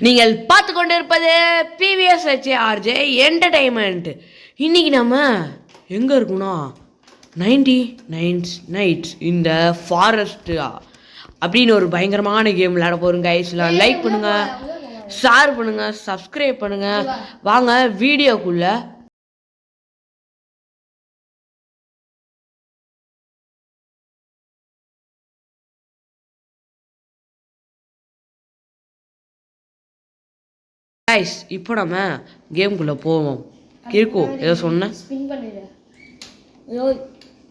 நீங்கள் பார்த்து கொண்டு இருப்பது பிவிஎஸ் ஆர்ஜே என்டர்டைன்மெண்ட். இன்னைக்கு நம்ம எங்கே இருக்கோம்னா 99 நைட்ஸ் இந்த ஃபாரஸ்ட் அப்படின்னு ஒரு பயங்கரமான கேம் விளையாட போகிறோம். கைஸ்லாம் லைக் பண்ணுங்கள், ஷேர் பண்ணுங்கள், சப்ஸ்கிரைப் பண்ணுங்கள். வாங்க வீடியோக்குள்ளே கைஸ். இப்போ நம்ம கேம்குள்ளே போவோம். இருக்கும் ஏதோ சொன்னேன்.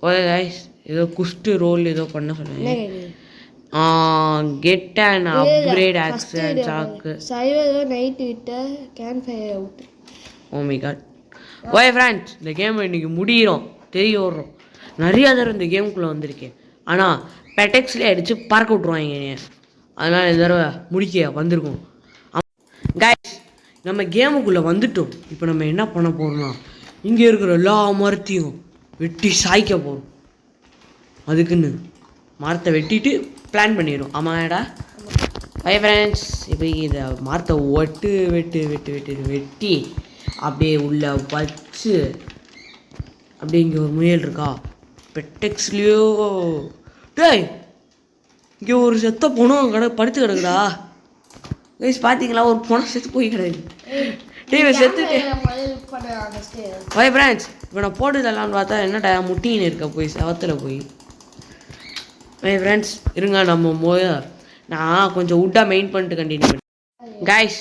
ஓகே கைஸ், ஏதோ குஸ்ட் ரோல் ஏதோ பண்ண சொன்னேன். கெட் அண்ட் அப்கிரேட் ஆக்சன் சாக்கு சர்வர் நைட் விட்ட can fire out. Oh my God. Okay friends, இந்த கேம் இன்னைக்கு முடிகிறோம் தெரிய வர்றோம். நிறையா தடவை இந்த கேமுக்குள்ளே வந்திருக்கேன், ஆனால் பெட்டெக்ஸ்லேயே அடித்து பறக்க விட்ருவாங்க. அதனால் இந்த தடவை முடிக்க வந்திருக்கோம். கைஸ், நம்ம கேமுக்குள்ளே வந்துட்டோம். இப்போ நம்ம என்ன பண்ண போகிறோம்னா, இங்கே இருக்கிற எல்லா மரத்தையும் வெட்டி சாய்க்க போகிறோம். அதுக்குன்னு மரத்தை வெட்டிட்டு பிளான் பண்ணிடும். ஆமாடா பை ஃப்ரெண்ட்ஸ். இப்போ இதை மரத்தை வெட்டி அப்படியே உள்ளே வச்சு அப்படியே இங்கே ஒரு முயல் இருக்கா பெட்டெக்ஸ்லேயோ. டேய், இங்கே ஒரு செத்த பொண்ணும் படுத்து கிடக்குடா. கைஸ் பார்த்தீங்களா, ஒரு பொண்ணை செத்து போய் கிடக்கு. டேய் செத்துட்டு பை ஃப்ரெண்ட்ஸ். இப்போ நான் போட்டுதெல்லாம்னு பார்த்தா என்னடா முட்டின்னு இருக்க போய் செவத்தில் போய். மை ஃப்ரெண்ட்ஸ் இருங்க, நம்ம நான் கொஞ்சம் உட்டாக மெயின் பண்ணிட்டு கண்டினியூ பண்ணேன். கைஸ்,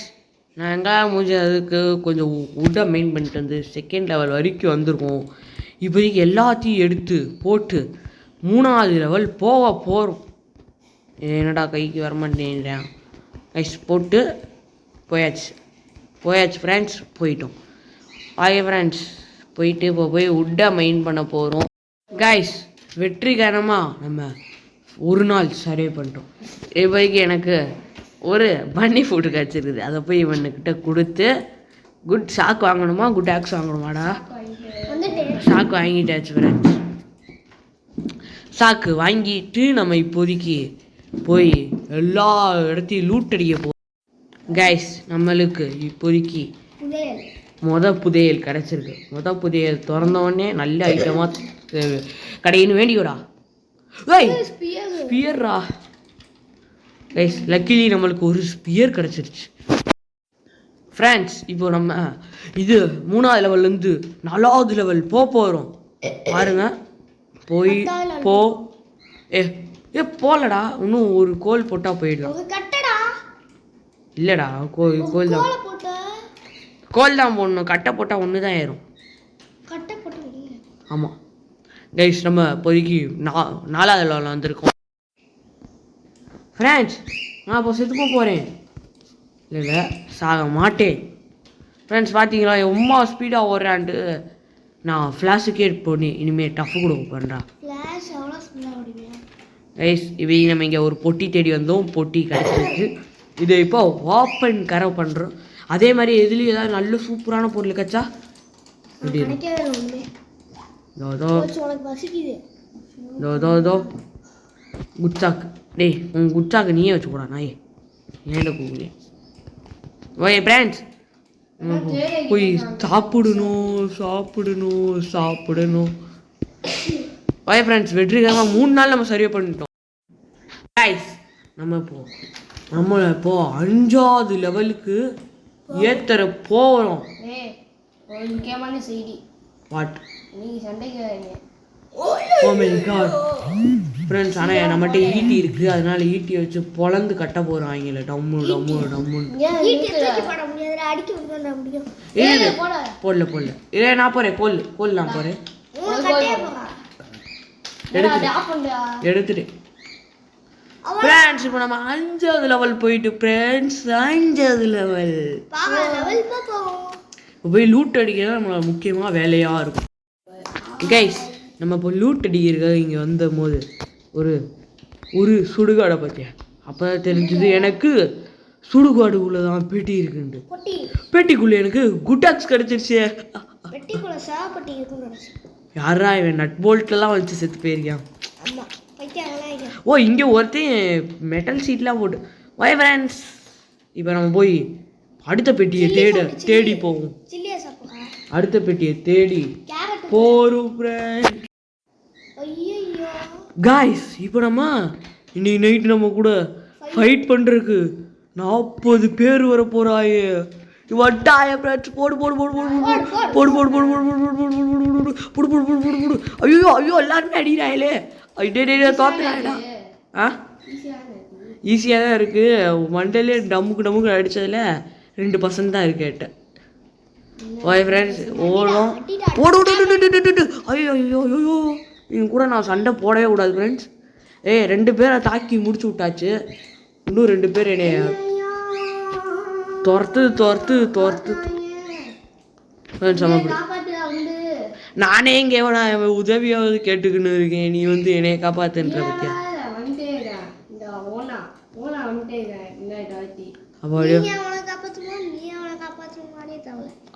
நான் எங்கெல்லாம் முடிஞ்சதுக்கு கொஞ்சம் உட்டாக மெயின் பண்ணிட்டு வந்து செகண்ட் லெவல் வரைக்கும் வந்திருக்கோம். இப்போதைக்கு எல்லாத்தையும் எடுத்து போட்டு 3வது லெவல் போக போகிறோம். என்னடா கைக்கு வரமாட்டேன்றேன். கைஸ் போட்டு போயாச்சு ஃப்ரெண்ட்ஸ், போயிட்டோம். ஆகே ஃப்ரெண்ட்ஸ், போயிட்டு இப்போ போய் உட்டாக மெயின் பண்ண போகிறோம். கைஸ், வெற்றிகரமாக நம்ம ஒரு நாள் சர்வே பண்ணிட்டோம். இப்போதைக்கு எனக்கு ஒரு பன்னி ஃபுட்டு கிடச்சிருக்குது. அதை போய் இவனுக்கிட்ட கொடுத்து குட் ஷாக் வாங்கணுமா குட் ஆக்ஸ் வாங்கணுமாடா? ஷாக் வாங்கிட்டாச்சு ஃப்ரெண்ட்ஸ். ஷாக்கு வாங்கிட்டு நம்ம இப்போதைக்கு போய் எல்லா இடத்தையும் லூட் அடிக்க போகிறோம். கைஸ், நம்மளுக்கு இப்போதைக்கு புதையல் கிடச்சிருக்கு. புதையல் திறந்தவொடனே நல்ல ஐட்டமாக கடையின்னு வேண்டியோடா. ஏய் ஸ்பியர்ரா. கைஸ், லக்கிலி நம்மளுக்கு ஒரு ஸ்பியர் கிடச்சிருச்சு ஃப்ரெண்ட்ஸ். இப்போ நம்ம இது 3வது லெவல்லேருந்து 4வது லெவல் போகிறோம் பாருங்க. போகலடா, இன்னும் ஒரு கோல் போட்டால் போயிடலாம். இல்லைடா, கோல் தான் போடணும். கட்டை போட்டால் ஒன்று தான் ஏறும். ஆமாம் கைஸ், நம்ம இப்போதைக்கு 4வது லெவலில் வந்திருக்கோம் ஃப்ரெண்ட்ஸ். நான் இப்போ செத்துப்போ போகிறேன். இல்லை சாக மாட்டேன் ஃப்ரெண்ட்ஸ். பார்த்தீங்களா எம்மா ஸ்பீடாக ஓடுறான்ட்டு. நான் ஃப்ளாஷுக்கேட் பண்ணி இனிமேல் டஃப் கொடுக்க போகிறேன்டா கைஸ். இப்போ நம்ம இங்கே ஒரு பொட்டி தேடி வந்தோம். பொட்டி கிடச்சிருக்கு. இதை இப்போ ஓப்பன் கரை பண்ணுறோம். அதே மாதிரி எதுலேயும் ஏதாவது நல்ல சூப்பரான பொருள் கச்சா குட்சாக்கு. டேய், உன் குட்சாக்கு நீயே வச்சு போடா நாயே. ஏன்ட கூகுளே. ஓகே ஃப்ரெண்ட்ஸ், போய் சாப்பிடணும். ஓகே ஃப்ரெண்ட்ஸ், வெற்றிகரமாக 3 நாள் நம்ம சர்வே பண்ணிட்டோம். கைஸ், நம்ம இப்போ 5வது லெவலுக்கு ஏத்தர போகிறோம். What? Oh my God friends. ஆனால் நம்மகிட்ட ஈட்டி இருக்குது. அதனால ஈட்டியை வச்சு பொழந்து கட்ட போகிறாங்களே. டம்மு போடல. இல்லை நான் போகிறேன். கோல் நான் போகிறேன். எடுத்துட்டு ஃப்ரெண்ட்ஸ் இப்போ நம்ம 5வது லெவல் போயிட்டு ஃப்ரெண்ட்ஸ் 5வது லெவல் போய் லூட் அடிக்கிறது நம்மளோட முக்கியமாக வேலையாக இருக்கும். கைஸ், நம்ம இப்போ லூட் அடிக்கிறது இங்கே வந்த போது ஒரு சுடுகாடை பார்த்தியா? அப்போ தெரிஞ்சது எனக்கு சுடுகாடு உள்ளதான் பெட்டி இருக்குன்ட்டு. பெட்டிக்குள்ளே எனக்கு குட்டாக்ஸ் கிடச்சிருச்சு. யாரா இவன் நட் போல்ட்டெல்லாம் வச்சு செத்து போயிருக்கான். ஓ, இங்கே ஒருத்தையும் மெட்டல் சீட்லாம் போட்டு. ஓகே ஃப்ரெண்ட்ஸ், இப்போ நம்ம போய் அடுத்த பெட்டியை தேடி போவோம். சில்லியா சாப்பிடுறா. அடுத்த பெட்டியை தேடி கேரட் போறோம் ஃப்ரெண்ட். ஐயோ காய்ஸ் இப்போ நம்ம இன்னைக்கு நைட் நம்ம கூட ஃபைட் பண்ணுறதுக்கு 40 பேர் வர போறாயே. வட்டாய ஃப்ரெண்ட்ஸ் போடு போடு போடு போடு போடு போடு போடு போடு போடு போடு போடு போடு போடு போடு போடு போடு போடு. ஐயோ ஐயோ எல்லாருமே அடிக்கிறாங்களே. ஐயோ தோத்துறாங்களா? ஆ ஈஸியாக தான் இருக்குது. மண்டலே டம்முக்கு அடித்ததில் 2% தான் இருக்கு என்கிட்ட. ஓய் ஃப்ரெண்ட்ஸ் ஓடும் ஓடு ஓடு. ஐயோ ஐயோ ஐயோ இவங்க கூட நான் சண்டை போடவே கூடாது ஃப்ரெண்ட்ஸ். 2 பேரை தாக்கி முடிச்சு விட்டாச்சு. இன்னும் 2 பேர் என்னைய துரத்து நானே இங்கே உதவியாவது கேட்டுக்கின்னு இருக்கேன். நீ வந்து என்னைய காப்பாத்துன்ற பத்தியா?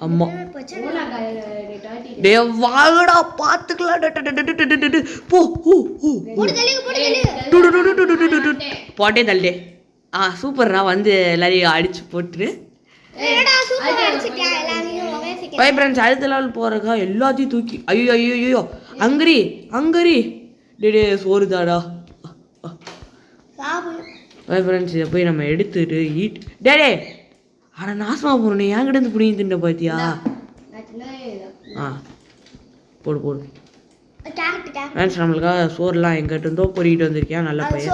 அம்மா வாங்கடா பாத்துக்கலாம். போட்டே தள்ளே. சூப்பர்ரா. வந்து எல்லாரையும் அடிச்சு போட்டுரு. பை ஃப்ரெண்ட்ஸ் அடுத்த லெவல் போறக்கா எல்லாத்தையும் தூக்கி ஐயோ ஐயோ ஐயோ அங்கரி டே சோறுதாடா. பை ஃப்ரெண்ட்ஸ் இதை போய் நம்ம எடுத்துட்டு டே அட நாசமா போறோம். என்கிட்ட இருந்து புடிங்கி தின்ன பாத்தியா? போடு ஃப்ரெண்ட்ஸ் நம்மளுக்காக சோறுலாம் எங்கிட்ட இருந்தோ பொறிக்கிட்டு வந்திருக்கியா. நல்ல பையன்.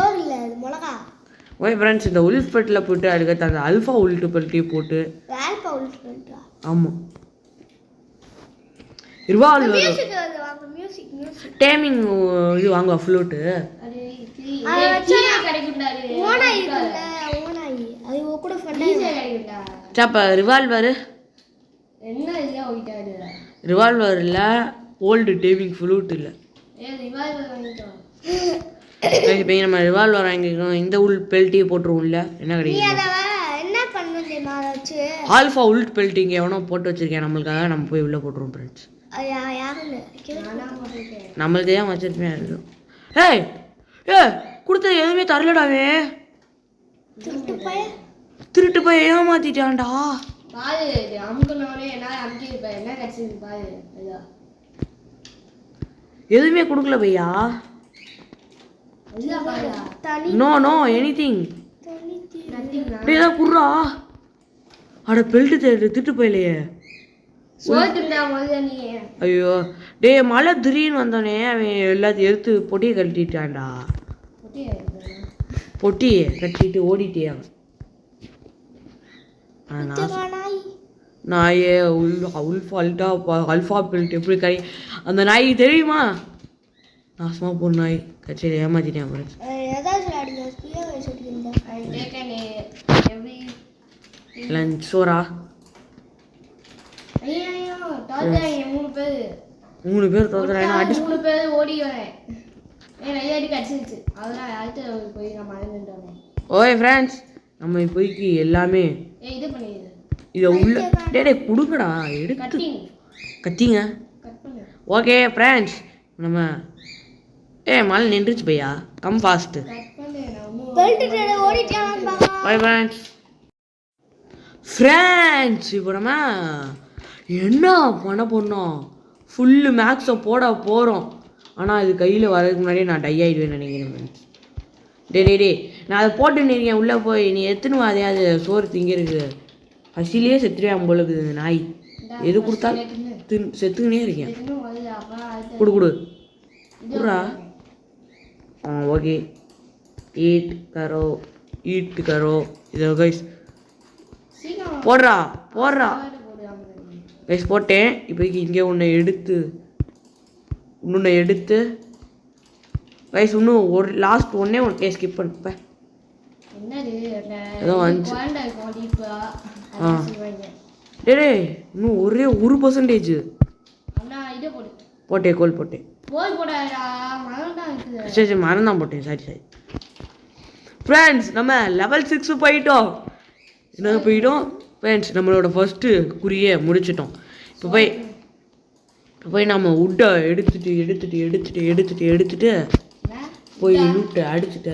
ஓய் ஃப்ரெண்ட்ஸ் இந்த உல்ஃப் பெட்டில் போட்டு அதுக்கு அந்த அல்ஃபா உல்ட்டு பெல்ட்டையும் போட்டு ஆமாம் ரிவால்வர் டேமிங் இது வாங்குவா ஃப்ளூட்டு. சாப்பா ரிவால்வர் இல்லை ஓல்டு டேமிங் ஃப்ளூட் இல்லை. இப்போ நம்ம ரிவால்வர் வாங்கிக்கிறோம். இந்த உள் பெல்ட்டியை போட்டுருவோம்ல. என்ன கிடைக்கும்? ஆல்ஃபா உல்ட் பெல்ட் இங்கே எவனோ போட்டு வச்சிருக்கேன் நம்மளுக்காக. நம்ம போய் உள்ளே போட்டுருவோம் ஃப்ரெண்ட்ஸ். நம்மளுக்கு ஏன் வச்சிருப்பேன் இருக்கும். கொடுத்தது எதுவுமே தரலடாவே. திருட்டு போய் ஏமாத்திட்டான்டா. எதுவுமே கொடுக்கல பையா. Know anything. குர்ரா அட பெல்ட் திட்டு போயிலையே. ஐயோ டே மழை திடீர்னு வந்தோடனே அவன் எல்லாத்தையும் எடுத்து பொட்டியை கட்டிட்டான்டா. பொட்டியை கட்டிட்டு ஓடிட்டே அவன். நாயே அல்ஃபா பெல்ட் எப்படி கை அந்த நாய்க்கு தெரியுமா? நாசமா போன நாய் கட்சியில் ஏமாத்திட்டேன். சோரா 3 பேர் தோத்துறாங்க. ஓய் ஃப்ரெண்ட்ஸ் நம்ம இப்போதைக்கு எல்லாமே இதை உள்ள டே கொடுங்கடா எடுத்து கத்திங்க. ஓகே ஃப்ரெண்ட்ஸ் நம்ம மழை நின்றுச்சு பையா. Come fast. பாய் ஃப்ரெண்ட்ஸ் இப்போ நம்ம என்ன பண்ண போனோம்? ஃபுல்லு மேக்ஸை போட போகிறோம். ஆனால் இது கையில் வரதுக்கு முன்னாடியே நான் டை ஆகிடுவேன்னு நினைக்கிறேன் ஃப்ரெண்ட்ஸ். டே நான் அதை போட்டுன்னு இருக்கேன். உள்ளே போய் நீ எத்தனை அதையாவது சோறு திங்கிறது பசிலேயே செத்துருவேன் உங்களுக்கு. இந்த நாய் எது கொடுத்தா செத்துக்கினே இருக்கேன். குடுறா. ஓகே ஈட் கரோ இதை கைஸ் போடுறா கைஸ் போட்டேன். இப்போதைக்கு இங்கே ஒன்று எடுத்து கைஸ் இன்னும் ஒரு லாஸ்ட் ஒன்றே ஸ்கிப் பண்ணிப்பேன். ஏதோ வந்துச்சு. டே இன்னும் ஒரே 1% போட்டேன். கோல் போட்டேன். சரி மரம் தான் போட்டேன். சரி ஃப்ரெண்ட்ஸ் நம்ம லெவல் 6 போயிட்டோம். என்ன போயிட்டோம் ஃப்ரெண்ட்ஸ்? நம்மளோட ஃபர்ஸ்ட்டு குறியை முடிச்சிட்டோம். இப்போ போய் நம்ம உட்டை எடுத்துட்டு போய் லூட்டு அடிச்சுட்டு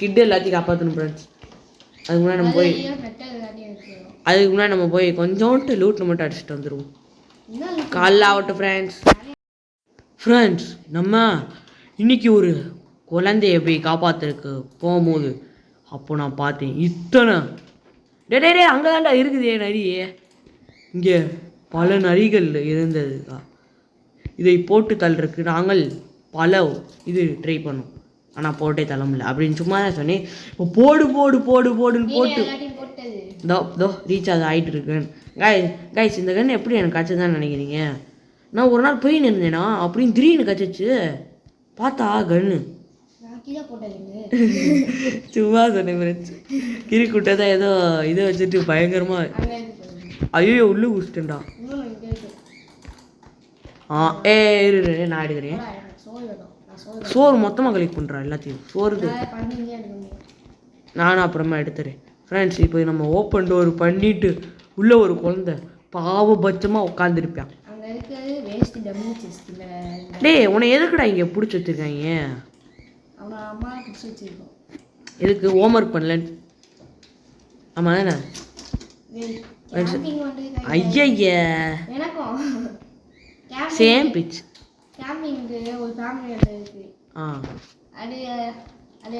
கிட்டு எல்லாத்தையும் காப்பாற்றணும் ஃப்ரெண்ட்ஸ். அதுக்கு முன்னாடி நம்ம போய் பெட்டை எல்லாத்தையும் எடுத்துக்கிறோம். அதுக்கு முன்னாடி நம்ம போய் கொஞ்சோண்டு லூட்டில் மட்டும் அடிச்சுட்டு வந்துடுவோம். இன்னும் காலைல ஆகட்டும் ஃப்ரெண்ட்ஸ் நம்ம இன்னைக்கு ஒரு குழந்தைய போய் காப்பாற்றுறதுக்கு போகும்போது அப்போ நான் பார்த்தேன் இத்தனை டே அங்கே தான்டா இருக்குது நரி. இங்கே பல நரிகள் இருந்ததுக்கா. இதை போட்டு தள்ளுறதுக்கு நாங்கள் பல இது ட்ரை பண்ணோம். ஆனால் போட்டே தள்ள முடியல அப்படின்னு சும்மா தான் சொன்னேன். இப்போ போடுன்னு போட்டு எல்லாத்தையும் போட்டது. தோ ரீசார்ஜ் ஆகிட்டு இருக்கேன். கைஸ் இந்த கன்று எப்படி எனக்கு கச்சதுன்னு நினைக்கிறீங்க? நான் ஒரு நாள் போய் நின்றேனா அப்படின்னு திடீர்னு கச்சிச்சு. பார்த்தா கன்று நான் கீழே போட்டது. சும்மா சொன்னேன் ஃப்ரெண்ட்ஸ். கிரிக்குட்டை தான் ஏதோ இதை வச்சுட்டு பயங்கரமாக அங்கே இருக்கு. ஐயோ உள்ளே குடிச்சிட்டேன்டா. இன்னும் இங்கே இருக்கு. இரு நான் எடுக்கிறேன். சோறு வேணும். நான் சோறு சோறு மொத்தமாக கலெக்ட் பண்ணுறேன் எல்லாத்தையும். சோறு பண்ணி எடுக்க முடியும். நானும் அப்புறமா எடுத்துறேன். ஃப்ரெண்ட்ஸ் இப்போ நம்ம ஓப்பன் டோர் பண்ணிட்டு உள்ளே ஒரு குழந்தை பாவபட்சமாக உட்காந்துருப்பேன். அங்கே இருக்கிறது வேஸ்ட் டம்மி செஸ்ட். டேய் உன்னை எதுக்குடா இங்கே பிடிச்சி வச்சுருக்காங்க? அவனை அம்மா பிடிச்சி வச்சிருக்கோம். எதுக்கு ஹோம்ஒர்க் பண்ணலன்னு? ஆமாம் தானே? கேம்பிங் வந்து ஐயா எனக்கும் சேம் பிச். கேம்பிங்கு ஒரு ஃபேமிலி இருக்கு. அது அது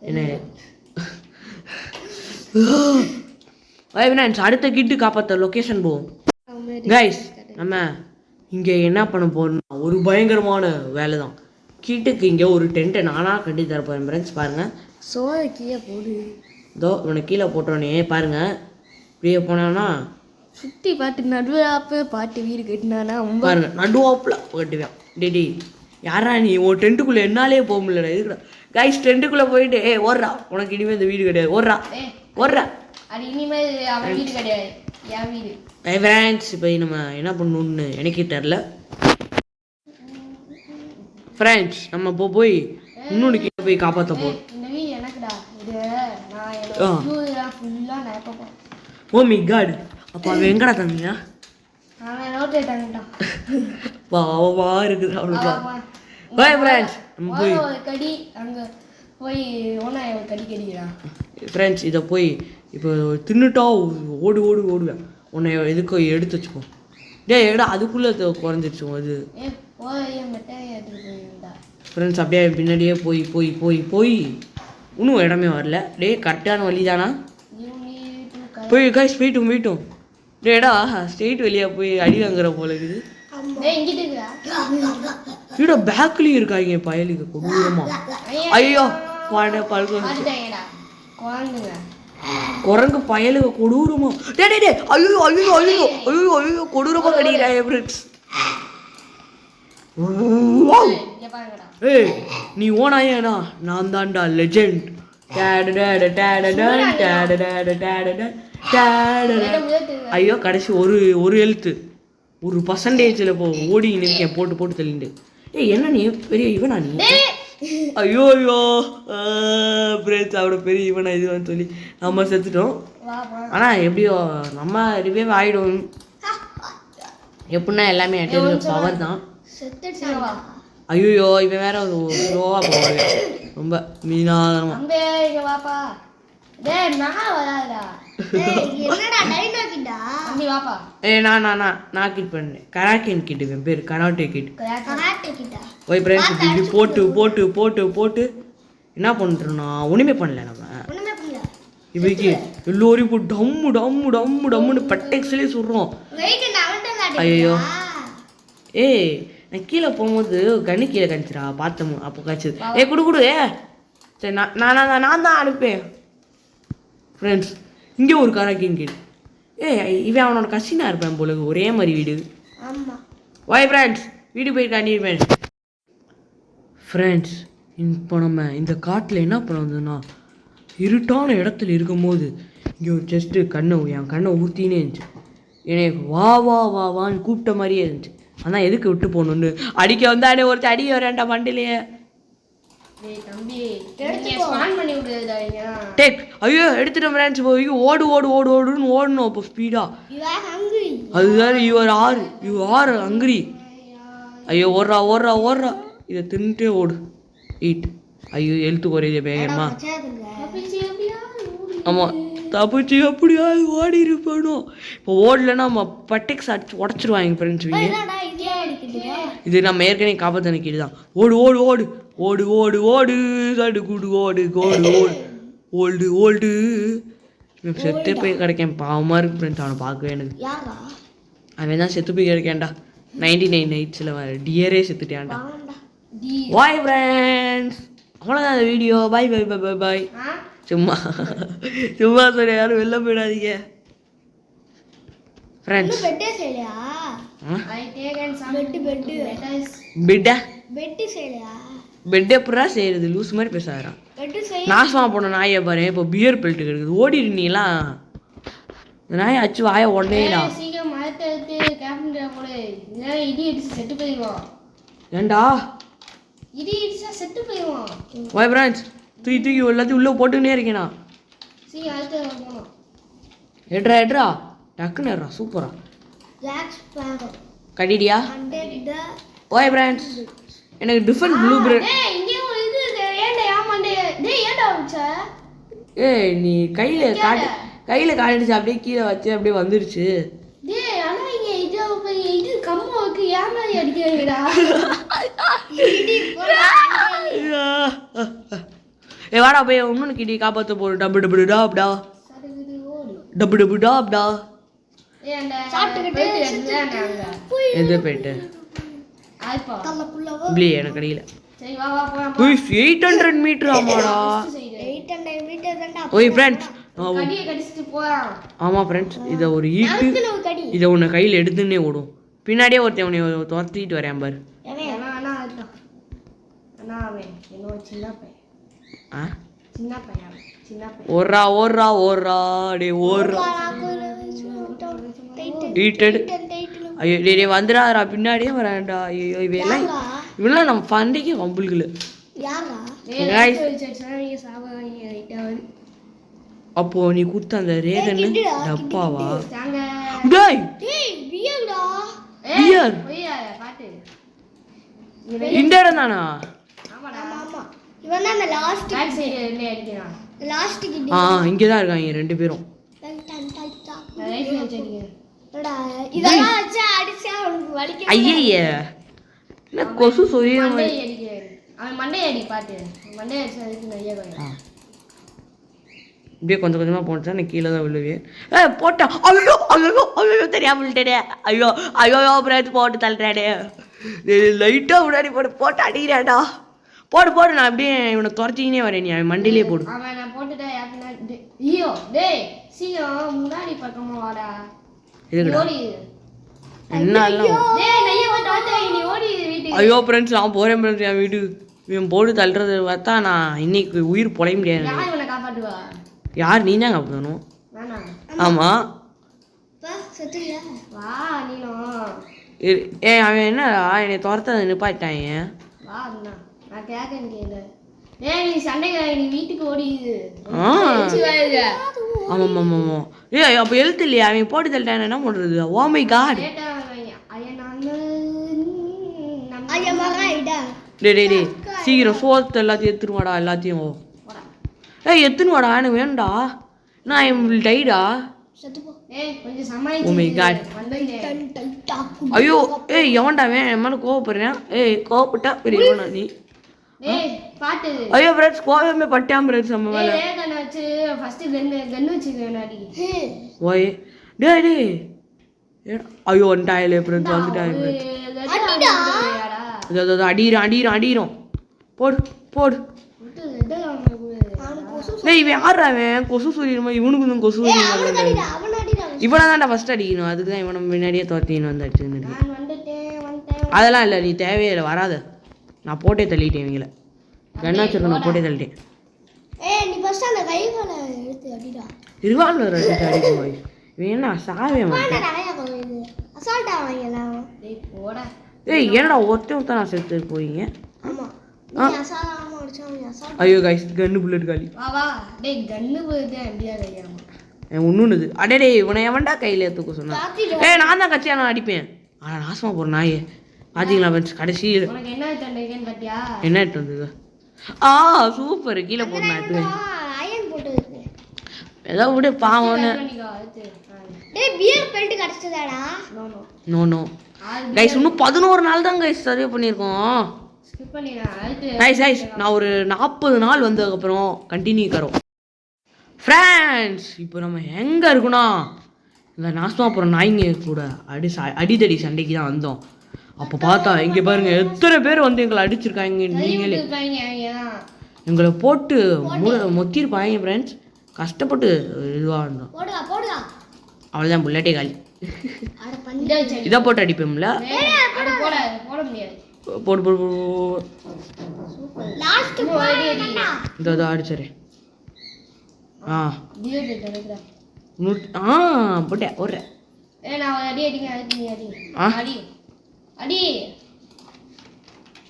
என்ன ஃப்ரெண்ட்ஸ் அடுத்த கிட்டு காப்பாற்ற லொக்கேஷன் போவோம். கைஸ் நம்ம இங்கே என்ன பண்ண போகிறோம்னா ஒரு பயங்கரமான வேலை தான். கீட்டுக்கு இங்கே ஒரு டென்ட்டை நானாக கட்டி தரப்போகிறேன் ஃப்ரெண்ட்ஸ். பாருங்கள் சோறு கீழே போடு. இதோ இவனை கீழே போட்டோன்னே பாருங்கள் இப்படியே போனான்னா சுற்றி பாட்டு நடுவாப்பு பாட்டு வீடு கட்டினானா பாருங்க நடுவாப்பில் கட்டுவேன். டேடி யாரா நீ உன் டென்ட்டுக்குள்ளே என்னாலே போக முடியல இதுடா. கைஸ் டென்ட்டுக்குள்ளே போயிட்டு ஓடுறா உனக்கு இனிமேல் இந்த வீடு கிடையாது ஓடுறா. அது இனிமேல் அவன் வீடு கிடையாது என் வீடு. ஃப்ரெண்ட்ஸ் இப்போ நம்ம என்ன பண்ணணும்னு எனக்கே தெரில. ஃப்ரெண்ட்ஸ் நம்ம இப்போ போய் இன்னொன்று கீழே போய் காப்பாற்ற போகிறோம். இந்த வீடு எனக்குடா. இது நான் ஃபுல்லாக நான் எப்போ போகிறேன். ஓ மீ காட். அப்போ அவன் எங்கடா தம்பியா? அவன் ரோட்டே தாங்கிட்டான். பாவமா இருக்குது அவ்வளோதான். பாய் ஃப்ரெண்ட்ஸ் நம்ம போய் ஒரு கடி அங்கே போய் ஒன்றா ஒரு கடி கடிக்கிறான். ஃப்ரெண்ட்ஸ் இதை போய் இப்போ தின்னுட்டா ஓடுவேன். உன்னை எதுக்கு எடுத்து வச்சுக்கோ. எடா அதுக்குள்ளே குறைஞ்சிருச்சு அது. ஃப்ரெண்ட்ஸ் அப்படியே பின்னாடியே போய் இன்னும் இடமே வரல. கரெக்டான வழி தானா? போய் கைஸ் போயிட்டோம். டேடா ஸ்ட்ரெயிட் வெளியே போய் அடி வாங்குற போல இருக்குது. வீடோ பேக்லேயும் இருக்காங்க பயலுக்கு கொடூரமா. ஐயோ குரங்கு பயலுக்கு கொடூரமா. டே ஐயோ கொடூரமா கடிக்கிறாங்க ஃப்ரெண்ட்ஸ். ஏய் நீ ஓனாயேனா நான் தான்டா லெஜெண்ட். ஐயோ கடைசி ஒரு எழுத்து ஒரு பர்சன்டேஜில் ஓடி இருக்கேன் போட்டு தள்ளிட்டு. என்ன நீ பெரிய இவனா நீ? ஐயோ ஃப்ரெண்ட்ஸ் அவட பெரிய இவனா இதுவான்னு சொல்லி நம்ம செத்துட்டோம். ஆனால் எப்படியோ நம்ம ரிவைவ் ஆகிடும். எப்படின்னா எல்லாமே பவர் தான். ஐயோ இவன் வேற ஸ்லோவாக போவாங்க ரொம்ப மீனாதனமா. நான் கிட் பண்ணேன். கராக்கேன் கிட் இவன் பேர். Karate kit. ஓய் ஃப்ரெண்ட்ஸ் இப்படி போட்டு என்ன பண்ணுறோன்னா ஒன்றுமே பண்ணல. நம்ம இப்படிக்கு எல்லோரையும் இப்போ டம்முன்னு பட்டெக்ஸ்லேயே சொல்கிறோம். ஐயோ நான் கீழே போகும்போது கண்ணு கீழே கணிச்சிடா பார்த்தோம். அப்போ கழிச்சது குடு சரி நான் தான் அனுப்பேன். ஃப்ரெண்ட்ஸ் இங்கே ஒரு கராக்கின் கிட். இவன் அவனோட கசினாக இருப்பேன் போல ஒரே மாதிரி வீடு. வாய் ஃப்ரெண்ட்ஸ் வீடு போய் காட்டியிருப்பேன். ஃப்ரெண்ட்ஸ் இப்போ நம்ம இந்த காட்டில் என்ன பண்ண வந்தோன்னா இருட்டான இடத்துல இருக்கும்போது இங்கே ஒரு ஜஸ்ட்டு என் கண்ணை ஊற்றினே இருந்துச்சு. எனக்கு வான்னு கூப்பிட்ட மாதிரியே இருந்துச்சு. ஆனால் எதுக்கு விட்டு போகணுன்னு அடிக்க வந்தானே ஒருத்தர் அடிக்க வரேன்டா மண்டிலேயே. ஐயோ எடுத்துட்டோம் ஃப்ரெண்ட்ஸ். போய் ஓடுன்னு ஓடணும் அப்போ ஸ்பீடா. அதுதான் யூ ஆர் ஹங்கிரி. ஐயோ ஓடுறா இதை தின்னுட்டே ஓடு. ஐயோ எழுத்து குறையுது வேகமா. ஆமாம் தப்பிச்சு எப்படியாவது ஓடி இருப்பணும். இப்போ ஓடலன்னா நம்ம பட்டெக்ஸ் அடிச்சு உடச்சிருவாங்க ஃப்ரெண்ட்ஸ். என்னடா இதே அடிக்குதுடா. இது நம்ம ஏற்கனவே காப்பாற்ற நிற்கிது தான். ஓடு ஓடு ஓடு ஓடு ஓடு ஓடு சடு கூடு ஓடு கோடு ஓடு ஓல்டு ஓல்டு. செத்து போய் கிடைக்கேன் பாவமாக இருக்கு ஃப்ரெண்ட்ஸ். அவனை பார்க்கவே எனக்கு. யாரா அவன் தான் செத்து போய் கிடைக்கேன்டா. 99 நைட்ஸில் வர டியரே செத்துட்டேன்டா. பாவம்டா டி. Bye friends. அவ்வளோதான் அந்த வீடியோ. பாய் பாய் பாய் பாய் பாய். சும்மா சும்மா சொல்ல யாரும் வெளில போயிடாதீங்க ஃப்ரெண்ட்ஸ். பெட்டே செய்யலையா? I take and some bet பெட்டா பெட் செய்யலையா? பெட் எப்படா செய்யறது? லூஸ் மாதிரி பேசாதான். பெட் செய். நாசமா போன நாயை பாரு. இப்போ பியர் பெல்ட் கிடக்குது. ஓடிடுனீங்களா? இந்த நாயை அச்சு வாய உடனேடா. சீக்கிரம் மரத்தை எடுத்து கேப்டன் போடு. இல்ல இடி அடிச்சு செத்து போயிடுவான். ஏண்டா இடி அடிச்சா செத்து போயிடுவான். Bye friends. தூக்கி எல்லாத்தையும் உள்ளே போட்டுக்கினே இருக்கேண்ணா. சீக்கிரம் அடுத்து போகணும். எட்ரா எட்ரா டக்குன்னு ஏறா. சூப்பரா ஜாக் ஸ்பேரோ கடிடியா. Bye friends. எனக்கு டிஃபரெண்ட் ப்ளூ பிரெட். டேய் இங்க ஒரு இது ஏன்டா ஏமாண்டே. டேய் ஏன்டா வச்ச? ஏய் நீ கையில் காட்டிடுச்சு. அப்படியே கீழே வச்சு அப்படியே வந்துருச்சு. டேய் ஆனா இங்க இது கம்மாவுக்கு ஏமாடி அடிக்கிறீங்கடா. ஏ வாடா போய் இன்னொன்று கிட்டி காப்பாற்ற போகிறோம். டபு டபு டாப்டா டபு டபு டாப்டா. எது போயிட்டு இல்லையே எனக்கு கிடையில. 800 மீட்டர் ஆமாடா. ஓய் ஃப்ரெண்ட்ஸ். ஆமாம் ஃப்ரெண்ட்ஸ். இதை ஒரு ஈட்டு இதை உன்னை கையில் எடுத்துன்னே ஓடும். பின்னாடியே ஒருத்தன் உன்னை துரத்திட்டு வரேன் பாரு. ஓர்ரா ஓர்ரா ஓர்ரா டே ஓர்ரா. ஈட்டடு. ஐயோ டே வந்துடாதா. பின்னாடியே வரேன்டா. ஐயோ இவெல்லாம் நம்ம ஃபண்டைக்கு வம்புல்களு. அப்போ நீ குத்த அந்த ரேகன்னு டப்பாவா? டேய் பியர் இந்த இடம் தானா? இங்கே தான் இருக்காங்க ரெண்டு பேரும். ஐய என்ன கொசு சொல்லி இப்படியே கொஞ்சம் கொஞ்சமாக போனச்சா நான் கீழே தான் விழுவேன். போட்டேன். ஐயோ ஐயோ ஐயோ தெரியாம விட்டேனே. ஐயோ ஐயோ பிரான்ஸ் போட்டு தள்ளுறாடே. லைட்டாக முன்னாடி போட்டு அடிக்கிறாடா. போடு போடு. நான் அப்படியே இவனை துரத்திக்கினே வரேன். நீ அவன் மண்டிலே போடு. என்ன ஐயோ ஃப்ரெண்ட்ஸ் நான் போகிறேன் ஃப்ரெண்ட்ஸ். என் வீடு இவன் போட்டு தள்ளுறது பார்த்தா நான் இன்னைக்கு உயிர் பொழைய முடியாது. யார்? நீ தான் காப்பாற்றணும். ஆமாம். அவன் என்னடா என்னை துரத்த நிப்பாட்டாங்க. ஆமாம் ஆமாம் ஆமாம். அப்போ எழுத்து இல்லையா? அவன் போட்டு தள்ளிட்டான். என்ன பண்ணுறது? ஓ மை காட். டே டே டே சீக்கிரம் சோத்து எல்லாத்தையும் எடுத்துருவாடா. எல்லாத்தையும் எத்துனுவாடா. எனக்கு வேணும்டா. நான் ஐ வில் டைடா. Oh my God. ஐயோ எவன்டா அவன் என் மேலே கோவப்படுறேன். கோவப்பட்டா பெரியவனா நீ? ஐயோ ஃப்ரெண்ட்ஸ் கோவமே பட்டான் ஃப்ரெண்ட்ஸ் நம்ம மேலே. ஓய் டே டே ஐயோ வந்துட்டாயிலே ஃப்ரெண்ட்ஸ். வந்துட்டாங்க அடிக்கிறோம் அடிக்கிறோம் அடிக்கிறோம். போடு போடு. டேய் இவன் யார்? அவன் கொசு சொல்லிடுமா? இவனுக்கு வந்து கொசு இவனை தான்டா ஃபர்ஸ்ட் அடிக்கணும். அதுக்கு தான் இவனை முன்னாடியே துரத்தின்னு வந்து அடிச்சுன்னு. அதெல்லாம் இல்லை. நீ தேவையில்லை வராத. நான் போட்டே தள்ளிட்டேன் இவங்கள. கண்ணா வச்சிருக்கேன். நான் போட்டே தள்ளிட்டேன். ரிவால்வர் அடிச்சு அடிக்கும் போய் இவன் என்ன சாவே மாட்டேன். என்னடா ஒருத்தன் நான் செத்து போயிங்க. ஐயோ கைஸ் கன்னு புல்லட் காலி. ஒன்றுது அடே இவனை எவன்டா கையில் எடுத்துக்க சொன்னா? நான் தான் கட்சியா நான் அடிப்பேன். ஆனால் நாசமாக போகிறேன் நாயே. பார்த்தீங்களா ஃப்ரெண்ட்ஸ் கடைசியில் என்ன எடுத்து வந்தது? சூப்பர். கீழே போடுறேன். ஏதோ விடு பாவம்னு. டேய் பியர் பெல்ட் கடச்சதாடா. No no. No no. Guys இன்னும் 11 நாள் தான் கைஸ் சர்வே பண்ணியிருக்கோம். ஸ்கிப் பண்ணிடா. கைஸ் நான் ஒரு 40 நாள் வந்ததுக்கப்புறம் கண்டினியூ கரோம். ஃப்ரெண்ட்ஸ் இப்போ நம்ம எங்கே இருக்குன்னா இந்த நாசமா போகிற நாய்ங்க கூட அடிதடி சண்டைக்கு தான் வந்தோம். அப்போ பார்த்தா இங்கே பாருங்க எத்தனை பேர் வந்து எங்களை அடிச்சிருக்காங்க. நீங்களே எங்களை போட்டு மொத்திருப்பாங்க ஃப்ரெண்ட்ஸ். கஷ்டப்பட்டு இதுவாக இருந்தோம். அவ்வளோதான் புல்லட்டே காலி. இதை போட்டு அடிப்போம்ல. போடு போடு இதோ அடிச்சரே. போட்டேன் ஓடுறேன்.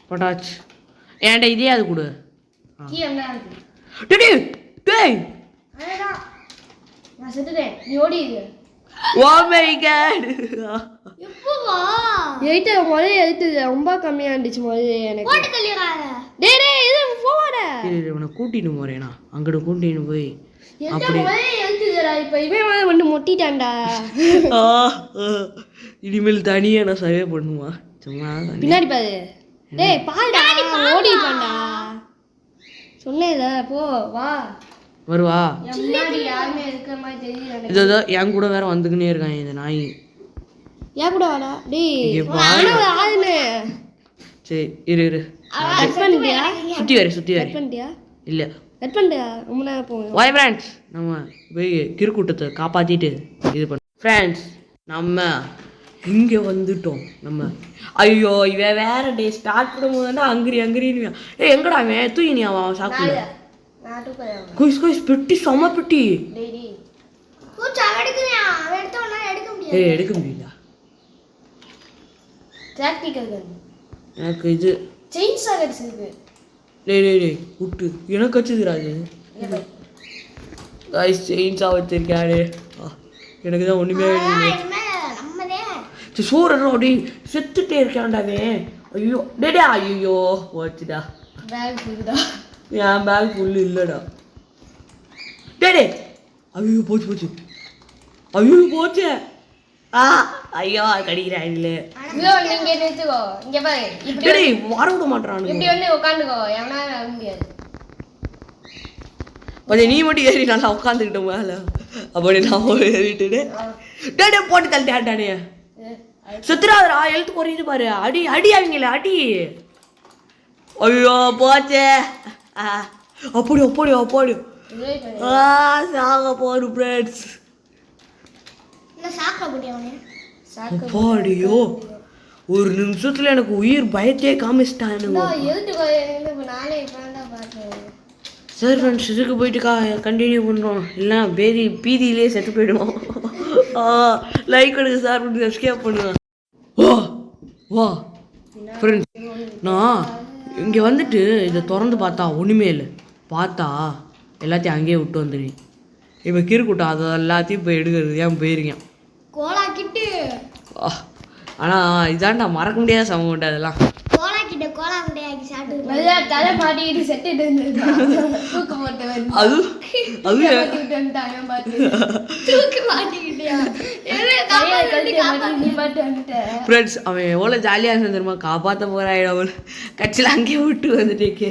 போட்டாச்சு. ஏன்டா இதே அது கொடு. ரொம்ப கம்மியா இருந்துச்சு கூட்டிட்டு போறேனா அங்கிட்டு கூட்டிட்டு போய் இனிமேல் தனியா நான் சர்வே பண்ணுமா சும்மா பின்னாடி பாரு. டேய் பாருடா ஓடிட்டான்டா. சொன்னேல போ வா வருவா. முன்னாடி யாருமே இருக்கிற மாதிரி தெரியல. இதோ என் கூட வேற வந்துக்கினே இருக்கான் இந்த நாய். ஏன் கூட வாடா டேய். ஆளுனே சரி இரு இரு. சுத்தி வர இல்ல கட் பண்ணியா ரொம்ப நேரம் போகும். வாய் ஃப்ரெண்ட்ஸ் நம்ம போய் கிறுக்கூட்டத்தை காப்பாற்றிட்டு இது பண்ண. ஃப்ரெண்ட்ஸ் நம்ம இங்கே வந்துட்டோம். நம்ம ஐயோ இவன் வேற டே ஸ்டார்ட் பண்ணும்போதுன்னா அங்கிரின்னு எங்கடா அவன் தூயினி அவன் சாப்பிடல. குயிஸ் பெட்டி செம பெட்டி. எடுக்க முடியல. எனக்கு இது செயின் சாகர்ஸ் இருக்கு. டேய் விட்டு எனக்கு வச்சுதுராது. கைஸ் செயின்ஸா வச்சிருக்காரு. எனக்கு தான் ஒண்ணுமே சோறு அப்படி செத்துட்டே இருக்கான்டாவே. ஐயோ டேடா ஐயோ போச்சுடா. என் பேக் ஃபுல்லு இல்லைடா. டேடே ஐயோ போச்சு ஐயோ போச்சு. ஐயோ கடிக்கிறேன் இல்லை. நீங்க நிறுத்துக்கோ. இங்க பாரு இப்படி வர விட மாட்டானு. இப்படி வந்து உட்காந்துக்கோ. எவனா வர முடியாது. கொஞ்சம் நீ மட்டும் ஏறி நல்லா உட்காந்துக்கிட்ட மேல அப்படி நான் ஏறிட்டு டேடே போட்டு தள்ளிட்டானே. சுத்துறாதரா எழுத்து குறையுது பாரு. அடி அவங்கள அடி. ஐயோ போச்சே. அப்படி சாக போடு ஃப்ரெண்ட்ஸ். அப்பாடியோ ஒரு நிமிஷத்துல எனக்கு உயிர் பயத்தையே காமிச்சிட்டானுங்க. சரி ஃப்ரெண்ட்ஸ் இதுக்கு போயிட்டுக்கா கண்டினியூ பண்ணுறோம். இல்லைனா பீதியிலே செத்து போயிடுவோம். லைக் பண்ணுங்க, ஷேர் பண்ணுங்க, சப்ஸ்கிரைப் பண்ணுங்க. வா ஃப்ரெண்ட்ஸ் நான் இங்கே வந்துட்டு இதை திறந்து பார்த்தா ஒன்றுமே இல்லை. பார்த்தா எல்லாத்தையும் அங்கேயே விட்டு வந்துடுவேன். இப்போ கிறுக்கூட்டம் அதை எல்லாத்தையும் போய் எடுக்கிறது ஏன் போயிருக்கேன். ஆனால் இதாண்டா மறக்க முடியாத சமம் அதெல்லாம். ஃப்ரெண்ட்ஸ் அவன் எவ்வளோ ஜாலியாக இருந்தா தெரியுமா. காப்பாற்ற போறான் கட்சியில் அங்கேயே விட்டு வந்துட்டேக்கே.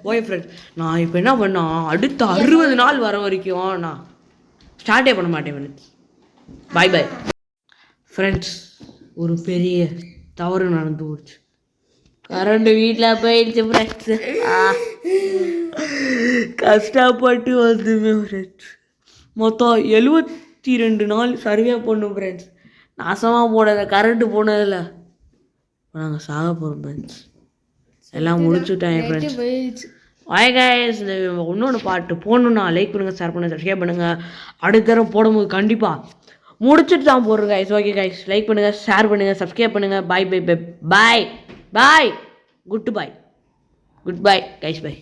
ஓய் ஃப்ரெண்ட்ஸ் நான் இப்போ என்ன பண்ணா அடுத்த 60 நாள் வர வரைக்கும் நான் ஸ்டார்ட்டே பண்ண மாட்டேன் ஃப்ரெண்ட்ஸ். Bye friends. ஒரு பெரிய தவறு நடந்து போச்சு. கரண்ட் வீட்டில் போயிடுச்சு ஃப்ரெண்ட்ஸ். கஷ்டப்பட்டு வந்துமே ஃப்ரெண்ட்ஸ். மொத்தம் 72 நாள் சர்வே பண்ணும் ஃப்ரெண்ட்ஸ். நாசமாக போனத கரண்ட்டு போனதில்ல. நாங்கள் சாக போகிறோம் ஃப்ரெண்ட்ஸ். எல்லாம் முடிச்சுட்டாங்க ஃப்ரெண்ட்ஸ். வாய் கைஸ் இன்னொன்று பாட்டு போடணுன்னா லைக் பண்ணுங்கள், ஷேர் பண்ணுங்கள், சப்ஸ்கிரைப் பண்ணுங்கள். அடுத்த தடவை போடும்போது கண்டிப்பாக முடிச்சுட்டு தான் போடுறேன் கைஸ். ஓகே கைஸ் லைக் பண்ணுங்கள், ஷேர் பண்ணுங்கள், சப்ஸ்கிரைப் பண்ணுங்கள். Bye good bye guys bye.